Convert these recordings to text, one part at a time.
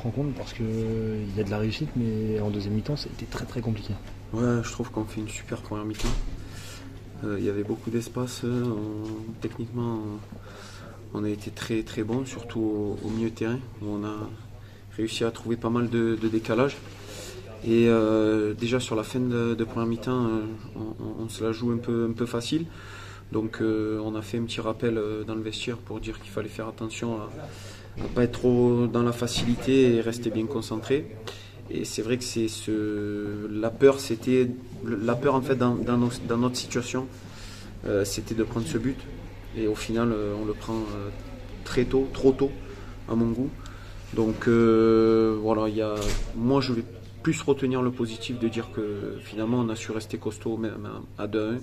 rencontre parce qu'il y a de la réussite, mais en deuxième mi-temps, ça a été très très compliqué. Ouais, je trouve qu'on fait une super première mi-temps. Il y avait beaucoup d'espace. Techniquement, on a été très très bon, surtout au milieu de terrain, où on a réussi à trouver pas mal de décalage. Et déjà sur la fin de première mi-temps, on se la joue un peu facile. Donc on a fait un petit rappel dans le vestiaire pour dire qu'il fallait faire attention à ne pas être trop dans la facilité et rester bien concentré. Et c'est vrai que la peur en fait dans notre situation, c'était de prendre ce but. Et au final, on le prend très tôt, trop tôt à mon goût. Donc voilà, moi je vais plus retenir le positif de dire que finalement on a su rester costaud même à 2-1.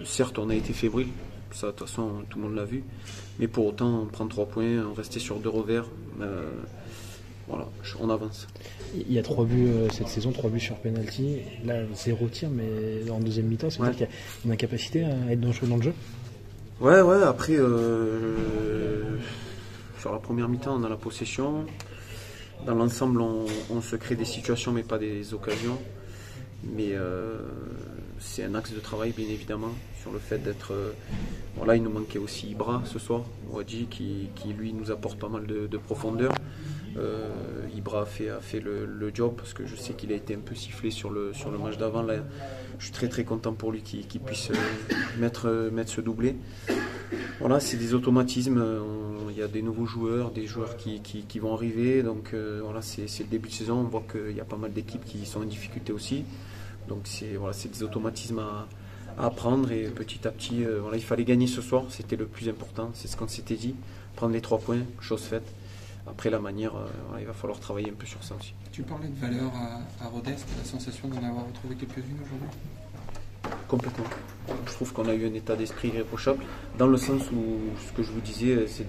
Certes, on a été fébrile, ça de toute façon tout le monde l'a vu, mais pour autant on prend 3 points, on restait sur 2 revers. Voilà, on avance. Il y a 3 buts cette saison, 3 buts sur penalty. Là, 0 tir, mais en deuxième mi-temps, c'est peut-être qu'il y a une incapacité à être dans le jeu. Ouais, après, sur la première mi-temps, on a la possession. Dans l'ensemble, on se crée des situations, mais pas des occasions. Mais c'est un axe de travail, bien évidemment, sur le fait d'être... Voilà, il nous manquait aussi Ibra ce soir, Wadji, qui lui nous apporte pas mal de profondeur. Ibra a fait le job, parce que je sais qu'il a été un peu sifflé sur le match d'avant. Là, je suis très très content pour lui qu'il puisse mettre ce doublé. Voilà, c'est des automatismes. Il y a des nouveaux joueurs, des joueurs qui vont arriver. Donc voilà, c'est le début de saison. On voit qu'il y a pas mal d'équipes qui sont en difficulté aussi. Donc c'est des automatismes à apprendre. Et petit à petit, voilà, il fallait gagner ce soir. C'était le plus important. C'est ce qu'on s'était dit. Prendre les 3 points, chose faite. Après la manière, voilà, il va falloir travailler un peu sur ça aussi. Tu parlais de valeur à Rodez. Tu as la sensation d'en avoir retrouvé quelques-unes aujourd'hui ? Complètement. Je trouve qu'on a eu un état d'esprit irréprochable, dans le sens où ce que je vous disais, c'est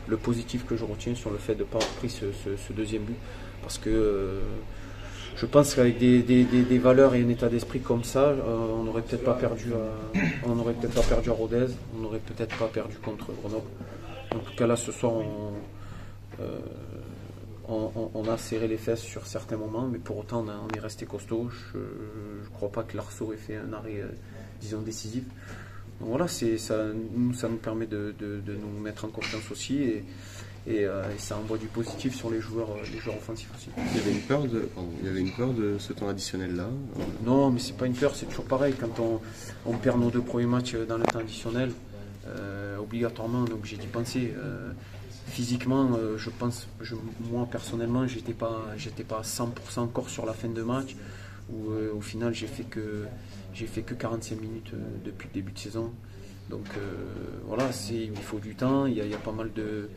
le positif que je retiens sur le fait de ne pas avoir pris ce deuxième but. Parce que je pense qu'avec des valeurs et un état d'esprit comme ça, on n'aurait peut-être pas perdu à Rodez, on n'aurait peut-être pas perdu contre Grenoble. En tout cas là, ce soir, on a serré les fesses sur certains moments, mais pour autant on est resté costaud. Je ne crois pas que l'Arceau ait fait un arrêt, disons, décisif. Donc voilà, ça nous permet de nous mettre en confiance aussi, et ça envoie du positif sur les joueurs offensifs aussi. Il y avait une peur de ce temps additionnel là. Non, mais c'est pas une peur, c'est toujours pareil. Quand on perd nos 2 premiers matchs dans le temps additionnel, obligatoirement on est obligé d'y penser. Physiquement, je pense, moi personnellement, j'étais pas à 100% encore sur la fin de match, où au final j'ai fait que 45 minutes depuis le début de saison. Donc voilà, il faut du temps, il y a pas mal de...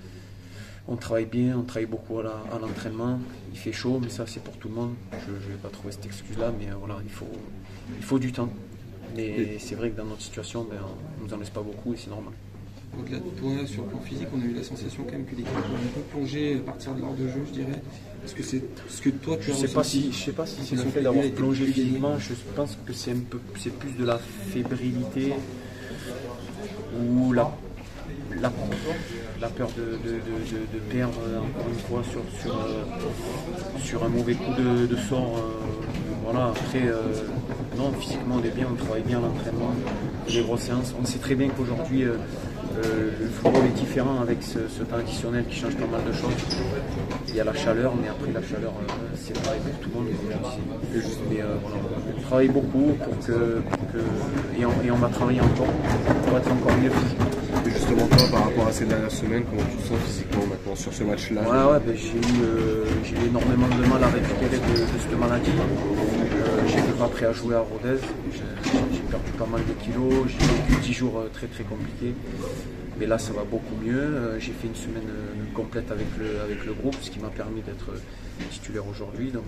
On travaille bien, on travaille beaucoup à l'entraînement, il fait chaud, mais ça c'est pour tout le monde. Je ne vais pas trouver cette excuse-là, mais voilà, il faut du temps. Et c'est vrai que dans notre situation, on ne nous en laisse pas beaucoup et c'est normal. Au-delà de toi, sur le plan physique, on a eu la sensation quand même que l'équipe a un peu plongé à partir de l'heure de jeu, je dirais. Est-ce que c'est ce que toi tu as ressenti ? Je sais pas si c'est le fait d'avoir plongé physiquement. Je pense que c'est plus de la fébrilité ou la peur de perdre encore une fois sur un mauvais coup de sort. Voilà, après, non, physiquement on est bien, on travaille bien à l'entraînement, les grosses séances. On sait très bien qu'aujourd'hui le football est différent avec ce temps additionnel qui change pas mal de choses. Il y a la chaleur, mais après la chaleur c'est pareil pour tout le monde, comme je disais. Mais voilà, on travaille beaucoup et on va travailler encore pour être encore mieux physiquement. Et justement toi, par rapport à ces dernières semaines, comment tu te sens physiquement maintenant sur ce match-là ? Ouais, j'ai eu énormément de mal à récupérer de cette maladie. J'étais pas prêt à jouer à Rodez. J'ai perdu pas mal de kilos, j'ai vécu 10 jours très très compliqués. Mais là ça va beaucoup mieux. J'ai fait une semaine complète avec le groupe, ce qui m'a permis d'être titulaire aujourd'hui. Donc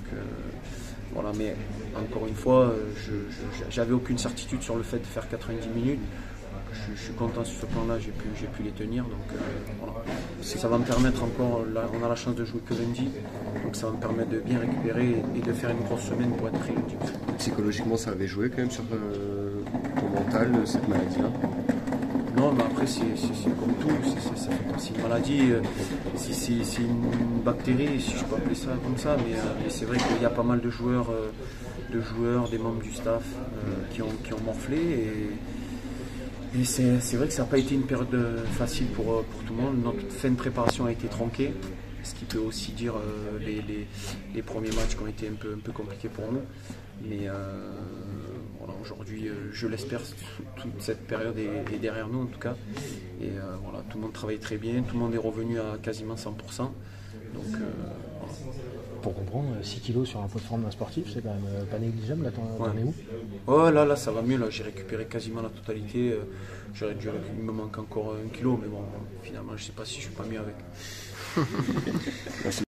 voilà, mais encore une fois, j'avais aucune certitude sur le fait de faire 90 minutes. Je suis content sur ce plan-là, j'ai pu les tenir. Donc voilà. Ça va me permettre encore, là, on a la chance de jouer que lundi, donc ça va me permettre de bien récupérer et de faire une grosse semaine pour être très lundi. Psychologiquement, ça avait joué quand même sur ton mental, cette maladie-là ? Non, mais après, c'est comme tout, ça fait partie d'une maladie. C'est une bactérie, si je peux appeler ça comme ça, mais c'est vrai qu'il y a pas mal de joueurs, des membres du staff qui ont morflé. Et c'est vrai que ça n'a pas été une période facile pour tout le monde. Notre fin de préparation a été tronquée, ce qui peut aussi dire les premiers matchs qui ont été un peu compliqués pour nous. Mais voilà, aujourd'hui, je l'espère, toute cette période est derrière nous en tout cas. Et voilà, tout le monde travaille très bien, tout le monde est revenu à quasiment 100%. Donc voilà. Pour comprendre, 6 kilos sur un poids de forme d'un sportif, c'est quand même pas négligeable. Là, t'en es où? Oh là ça va mieux, là j'ai récupéré quasiment la totalité. Il me manque encore 1 kilo, mais bon, finalement je sais pas si je suis pas mieux avec. Merci.